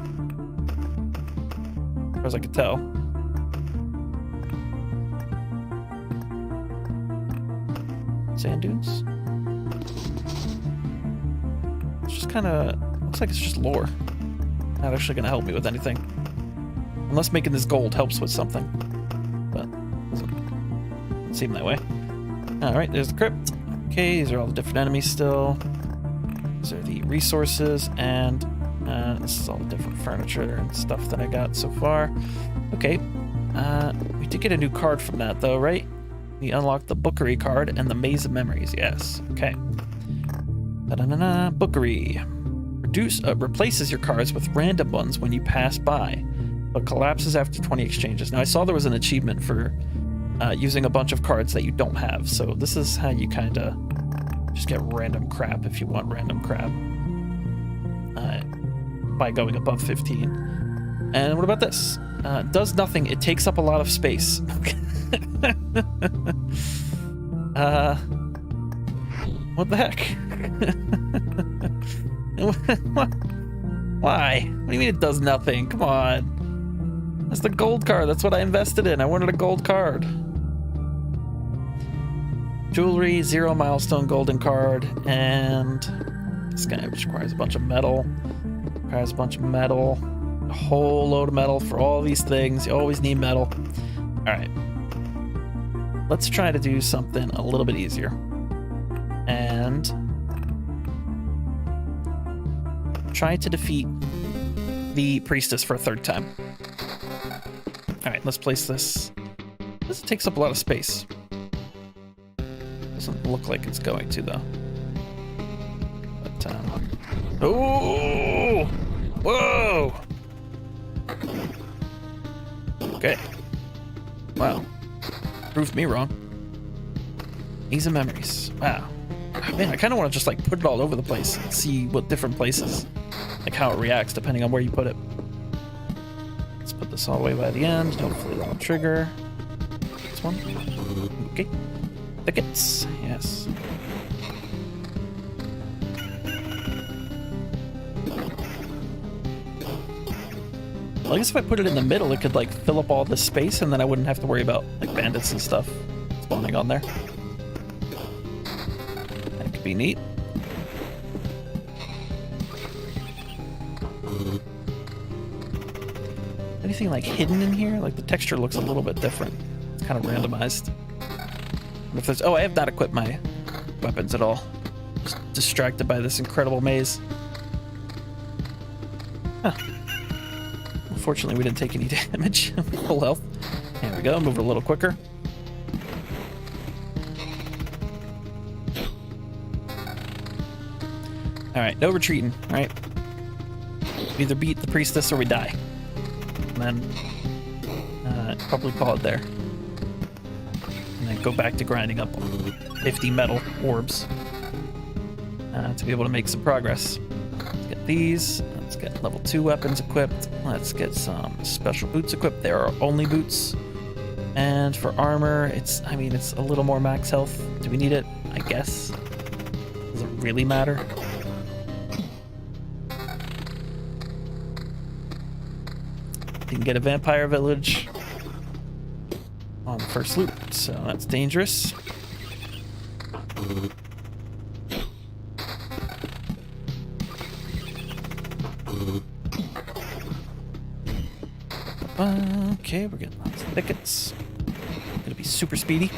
as far as I can tell. Sand dunes. It's just kind of looks like it's just lore. Not actually going to help me with anything, unless making this gold helps with something. But doesn't seem that way. All right, there's the crypt. Okay, these are all the different enemies still. These are the resources, and this is all the different furniture and stuff that I got so far. Okay, we did get a new card from that though, right? We unlocked the Bookery card and the Maze of Memories, yes. Okay. Da-da-da-da, Bookery. Replaces your cards with random ones when you pass by, but collapses after 20 exchanges. Now, I saw there was an achievement for using a bunch of cards that you don't have, so this is how you kind of just get random crap if you want random crap by going above 15. And what about this? Does nothing. It takes up a lot of space. What the heck? Why? What do you mean it does nothing? Come on. That's the gold card. That's what I invested in. I wanted a gold card. Jewelry, 0 milestone golden card, and this guy requires a bunch of metal. Requires a bunch of metal. A whole load of metal for all these things. You always need metal. Alright. Let's try to do something a little bit easier. And try to defeat the priestess for a 3rd time. Alright, let's place this. This takes up a lot of space. Doesn't look like it's going to, though. But, oh! Whoa! Okay. Wow. Proved me wrong. Maze of Memories. Wow. Man, I kind of want to just, like, put it all over the place and see what different places, like, how it reacts depending on where you put it. Let's put this all the way by the end. Hopefully that'll trigger. This one. Okay. Thickets. Yes. Well, I guess if I put it in the middle, it could, like, fill up all this space, and then I wouldn't have to worry about, like, bandits and stuff spawning on there. That could be neat. Anything, like, hidden in here? Like, the texture looks a little bit different. It's kind of randomized. And if there's... Oh, I have not equipped my weapons at all. Just distracted by this incredible maze. Huh. Unfortunately, we didn't take any damage. Full health. There we go. Move a little quicker. Alright, no retreating, right? We either beat the priestess or we die. And then probably call it there. And then go back to grinding up 50 metal orbs to be able to make some progress. Let's get these. Let's get level 2 weapons equipped. Let's get some special boots equipped. There are only boots. And for armor, it's a little more max health. Do we need it? I guess. Does it really matter? You can get a vampire village on the first loop, so that's dangerous. Okay, we're getting lots of thickets. Gonna be super speedy.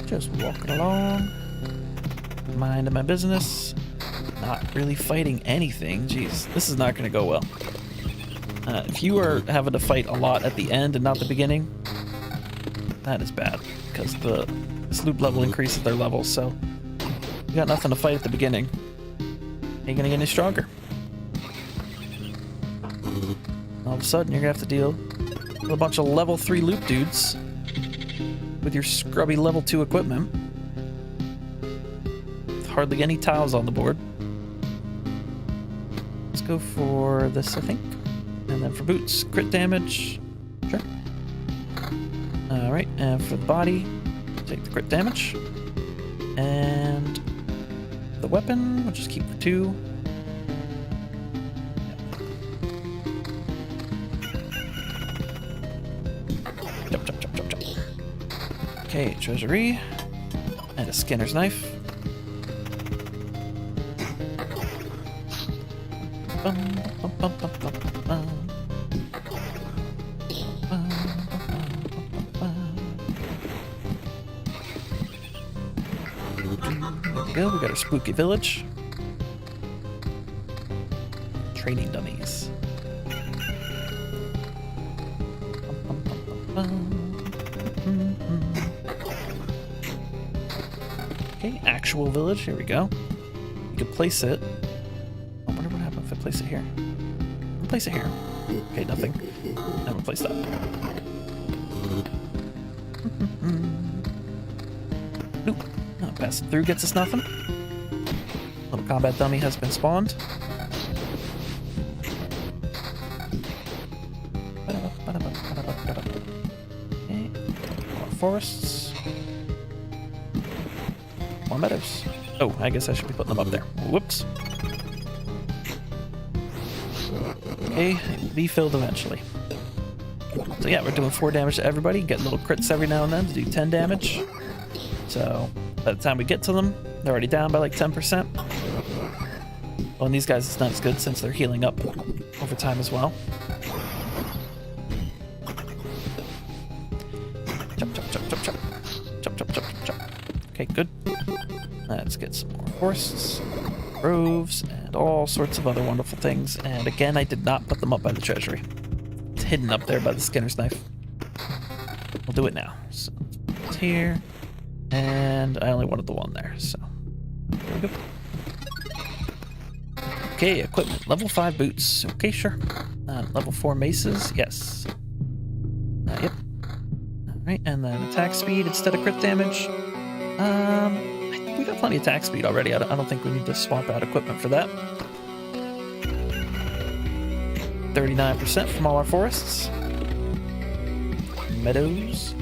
Just walking along, minding my business, not really fighting anything. Jeez, this is not going to go well. If you are having to fight a lot at the end and not the beginning, that is bad, because this loop level increases their levels, so you got nothing to fight at the beginning. Ain't gonna get any stronger. All of a sudden, you're gonna have to deal with a bunch of level 3 loop dudes with your scrubby level 2 equipment. With hardly any tiles on the board. Let's go for this, I think. And then for boots, crit damage. Sure. Alright, and for the body, take the crit damage. And the weapon, we'll just keep the 2. Jump, jump, jump, jump, jump. Okay, treasury. And a skinner's knife. Bum, bum, bum, bum, bum, bum. There we go, we got our spooky village. Training dummies. Okay, actual village, here we go. You could place it. I wonder what happens if I place it here. I'll place it here. Okay, nothing. I'm gonna place that. Nope. Not passing through gets us nothing. Little combat dummy has been spawned. Okay. More forests. More meadows. Oh, I guess I should be putting them up there. Whoops. Okay, it will be filled eventually. So yeah, we're doing 4 damage to everybody. Get little crits every now and then to do 10 damage. So by the time we get to them, they're already down by like 10%. Well, and these guys, it's not as good since they're healing up over time as well. Chop, chop, chop, chop, chop. Chop, chop, chop, chop, chop. Okay, good. Let's get some more forests, groves, and all sorts of other wonderful things. And again, I did not put them up by the treasury. It's hidden up there by the skinner's knife. We'll do it now. So it's here. And I only wanted the one there, so there we go. Okay, equipment. Level 5 boots. Okay, sure. Level 4 maces. Yes. Yep. Alright, and then attack speed instead of crit damage. I think we got plenty of attack speed already. I don't think we need to swap out equipment for that. 39% from all our forests. Meadows.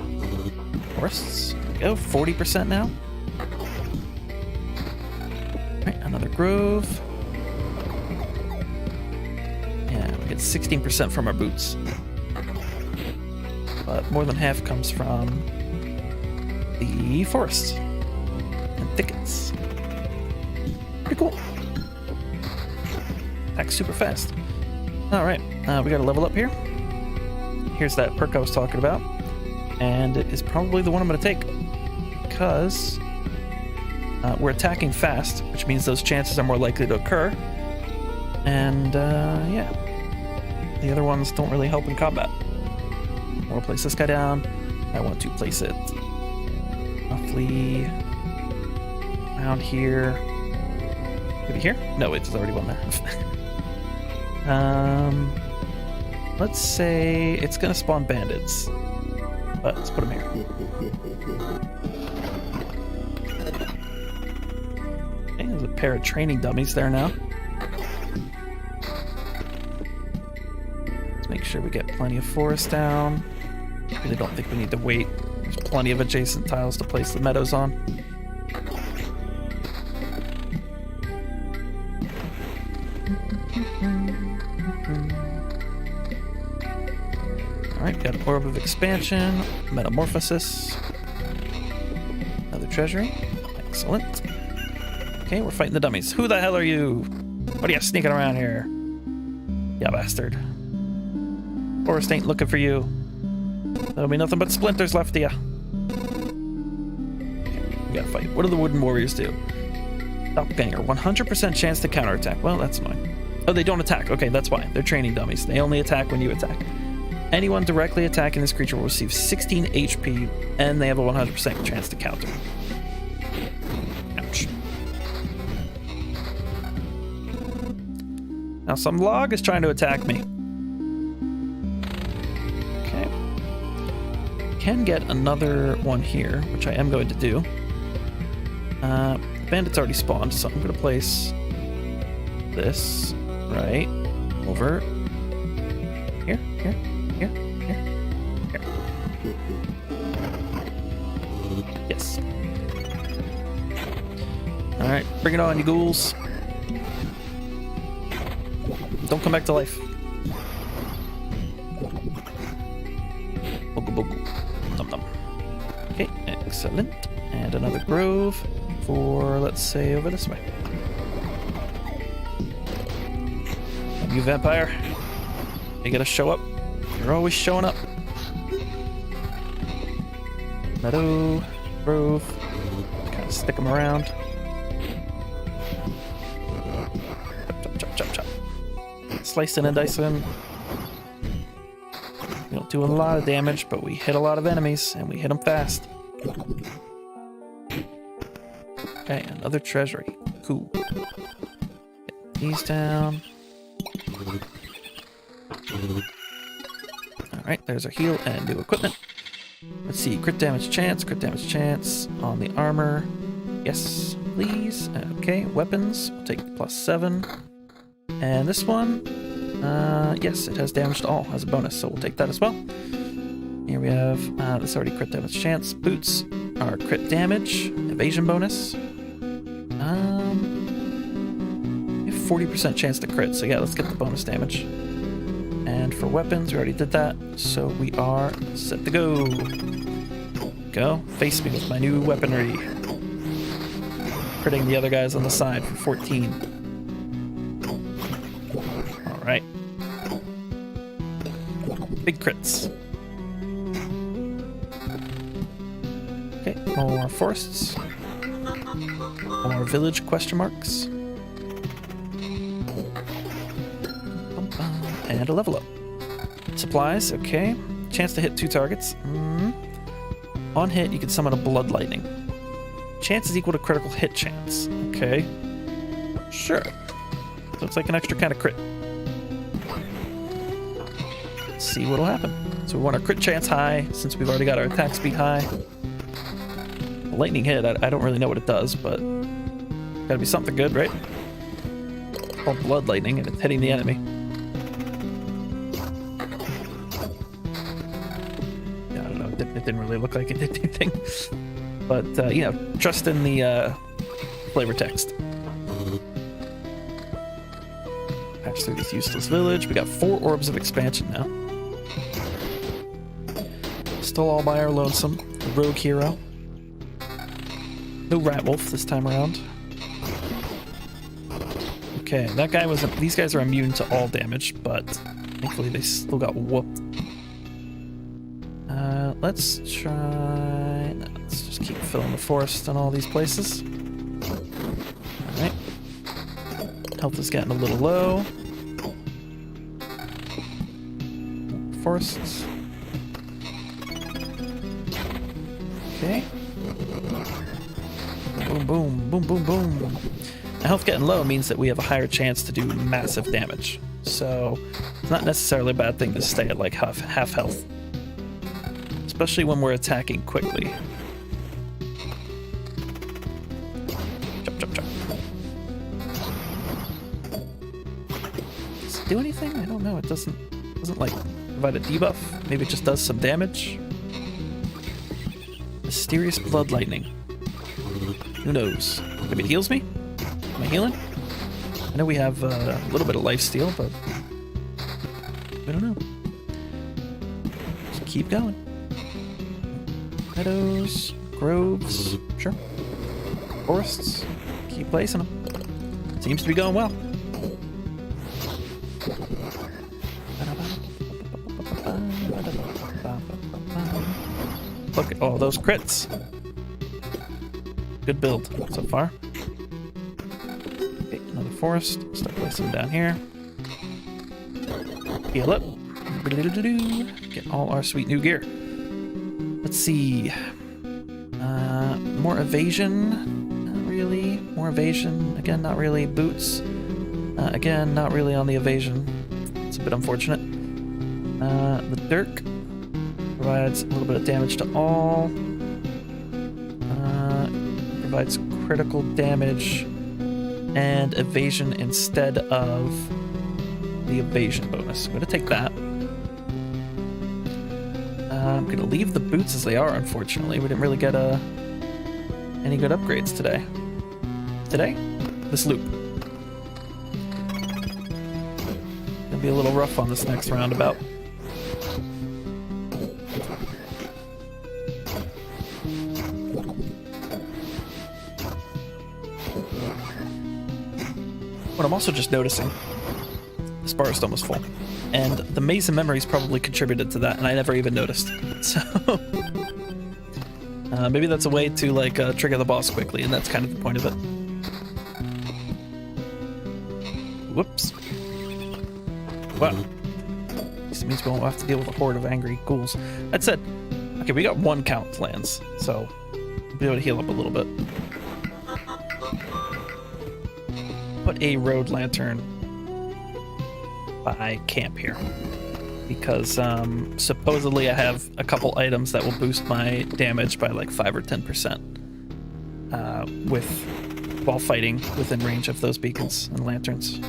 Forests. There we go, 40% now. Alright, another grove. Yeah, we get 16% from our boots. But more than half comes from the forests and thickets. Pretty cool. Attack super fast. All right, we got to level up here. Here's that perk I was talking about, and it is probably the one I'm going to take because we're attacking fast, which means those chances are more likely to occur. And yeah, the other ones don't really help in combat. I want to place this guy down. I want to place it roughly around here. Maybe here? No, it's already one there. Let's say it's gonna spawn bandits, but let's put them here. Okay, there's a pair of training dummies there now. Let's make sure we get plenty of forest down. I really don't think we need to wait. There's plenty of adjacent tiles to place the meadows on. Alright, got an Orb of Expansion, Metamorphosis, another treasury. Excellent. Okay, we're fighting the dummies. Who the hell are you? What are you sneaking around here? Yeah, bastard. Forest ain't looking for you. There'll be nothing but splinters left to you. Okay, we gotta fight. What do the Wooden Warriors do? Doppelganger, 100% chance to counterattack. Well, that's annoying. Oh, they don't attack. Okay, that's why. They're training dummies. They only attack when you attack. Anyone directly attacking this creature will receive 16 HP, and they have a 100% chance to counter. Ouch. Now some log is trying to attack me. Okay. Can get another one here, which I am going to do. Bandits already spawned, so I'm going to place this right over here, here. Here. Yes. Alright, bring it on, you ghouls. Don't come back to life. Bogu bogu. Dum dum. Okay, excellent. And another grove for, let's say, over this way. And you vampire, you gotta show up. You're always showing up. Meadow, grove, kind of stick them around. Chop, chop, chop, chop. Slicing and dicing. We don't do a lot of damage, but we hit a lot of enemies, and we hit them fast. Okay, another treasury. Cool. Get these down. Alright, there's our heal and new equipment. Let's see, crit damage chance on the armor. Yes, please. Okay, weapons, we'll take +7. And this one, yes, it has damage to all as a bonus, so we'll take that as well. Here we have, this already crit damage chance. Boots are crit damage, evasion bonus. 40% chance to crit, so yeah, let's get the bonus damage. And for weapons, we already did that, so we are set to go. Go, face me with my new weaponry. Critting the other guys on the side for 14. Alright. Big crits. Okay, more forests. More village question marks. And a level up. Supplies, okay. Chance to hit 2 targets. On hit, you can summon a Blood Lightning. Chance is equal to critical hit chance. Okay. Sure. Looks like an extra kind of crit. Let's see what'll happen. So we want our crit chance high, since we've already got our attack speed high. A lightning hit, I don't really know what it does, but gotta be something good, right? It's called Blood Lightning, and it's hitting the enemy. It didn't really look like it did anything, but you know, trust in the flavor text. Patch through this useless village. We got 4 orbs of expansion now. Still all by our lonesome rogue hero. No rat wolf this time around. Okay, that guy was... These guys are immune to all damage, but thankfully they still got whooped. Let's try... No, let's just keep filling the forest in all these places. Alright. Health is getting a little low. Forests. Okay. Boom, boom, boom, boom, boom. Now, health getting low means that we have a higher chance to do massive damage. So, it's not necessarily a bad thing to stay at like half health. Especially when we're attacking quickly. Chop, chop, chop. Does it do anything? I don't know. It doesn't like provide a debuff. Maybe it just does some damage. Mysterious blood lightning. Who knows? Maybe it heals me? Am I healing? I know we have a little bit of lifesteal, but I don't know. Just keep going. Meadows, groves, sure. Forests, keep placing them. Seems to be going well. Look at all those crits. Good build so far. Okay, another forest. Start placing them down here. Heal up. Get all our sweet new gear. Let's see. More evasion. Not really. More evasion. Again, not really. Boots. Again, not really on the evasion. It's a bit unfortunate. The Dirk provides a little bit of damage to all. Provides critical damage and evasion instead of the evasion bonus. I'm going to take that. I'm going to leave the boots as they are, unfortunately. We didn't really get any good upgrades today. This loop. Gonna be a little rough on this next roundabout. What I'm also just noticing, this bar is almost full. And the Maze of Memories probably contributed to that, and I never even noticed. So maybe that's a way to like trigger the boss quickly, and that's kind of the point of it. Whoops. Well, this means we won't have to deal with a horde of angry ghouls. That said, okay, we got one count lands, so we'll be able to heal up a little bit. Put a road lantern by camp here because supposedly I have a couple items that will boost my damage by like 5 or 10% while fighting within range of those beacons and lanterns.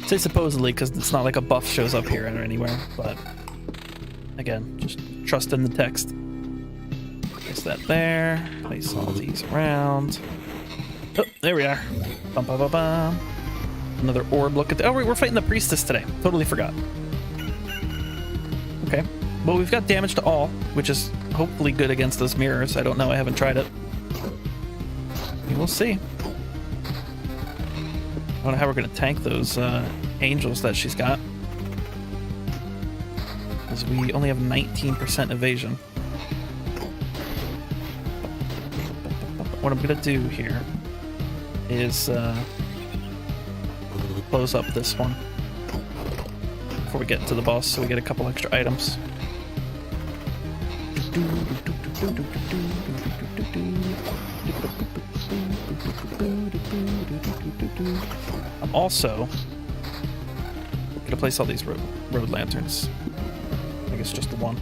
I say supposedly because it's not like a buff shows up here or anywhere, but again, just trust in the text. Place that there. Place all these around. Oh, there we are. Bum, bum, bum, bum. Another orb look at... Oh, we're fighting the priestess today. Totally forgot. Okay. Well, we've got damage to all, which is hopefully good against those mirrors. I don't know. I haven't tried it. We'll see. I don't know how we're going to tank those angels that she's got. Because we only have 19% evasion. What I'm going to do here is close up this one before we get to the boss so we get a couple extra items. I'm also going to place all these road lanterns. I guess just the one,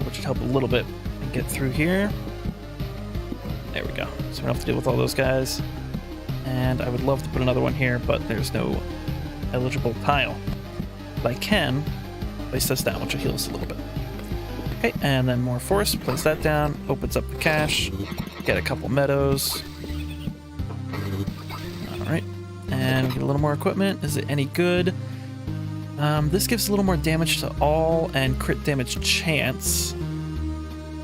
which should help a little bit and get through here. There we go. So we don't have to deal with all those guys. And I would love to put another one here, but there's no eligible tile. But I can place this down, which will heal us a little bit. Okay, and then more forest. Place that down. Opens up the cache. Get a couple meadows. Alright. And we get a little more equipment. Is it any good? This gives a little more damage to all and crit damage chance.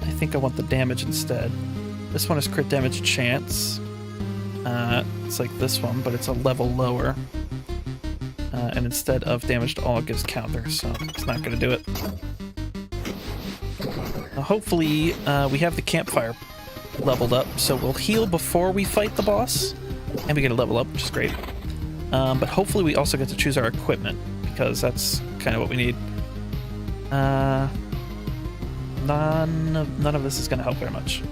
I think I want the damage instead. This one is crit damage chance. It's like this one, but it's a level lower. And instead of damage to all, it gives counter, so it's not going to do it. Now, hopefully, we have the campfire leveled up, so we'll heal before we fight the boss, and we get a level up, which is great. But hopefully we also get to choose our equipment, because that's kind of what we need. None of this is going to help very much.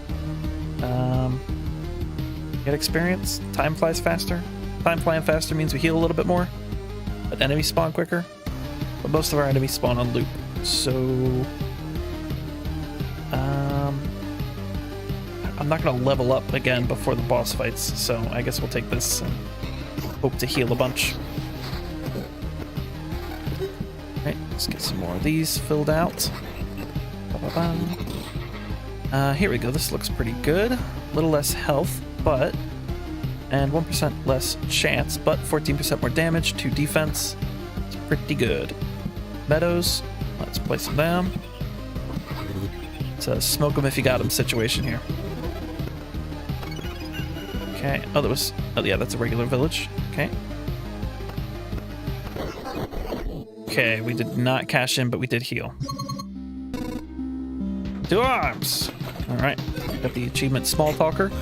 Get experience. Time flies faster. Time flying faster means we heal a little bit more, but enemies spawn quicker. But most of our enemies spawn on loop, so I'm not going to level up again before the boss fights, so I guess we'll take this and hope to heal a bunch. Alright, let's get some more of these filled out. Here we go, this looks pretty good. A little less health, but... and 1% less chance, but 14% more damage, 2 defense. It's pretty good. Meadows, let's place them down. It's a smoke them if you got them situation here. Okay, oh yeah, that's a regular village. Okay. Okay, we did not cash in, but we did heal. 2 arms! Alright, got the achievement Small Talker.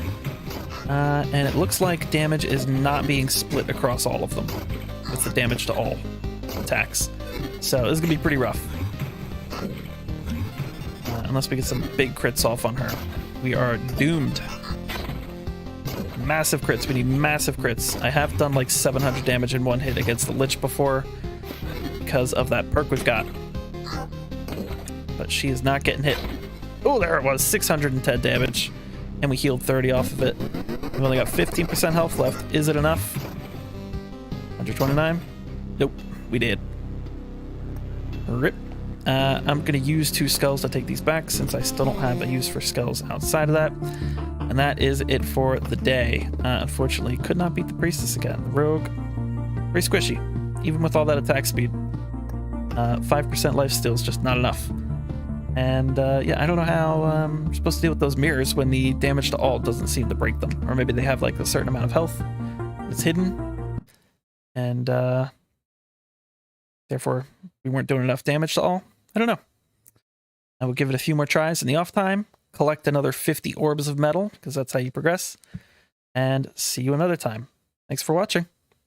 And it looks like damage is not being split across all of them with the damage to all attacks. So this is going to be pretty rough. Unless we get some big crits off on her. We are doomed. Massive crits. We need massive crits. I have done like 700 damage in one hit against the Lich before because of that perk we've got. But she is not getting hit. Oh, there it was. 610 damage. And we healed 30 off of it. We've only got 15% health left. Is it enough? 129? Nope, we did. Rip. I'm going to use 2 skulls to take these back since I still don't have a use for skulls outside of that. And that is it for the day. Unfortunately, could not beat the priestess again. The rogue, very squishy, even with all that attack speed. 5% life steal is just not enough. And yeah, I don't know how we're supposed to deal with those mirrors when the damage to all doesn't seem to break them. Or maybe they have like a certain amount of health that's hidden. And therefore, we weren't doing enough damage to all. I don't know. I will give it a few more tries in the off time. Collect another 50 orbs of metal, because that's how you progress. And see you another time. Thanks for watching.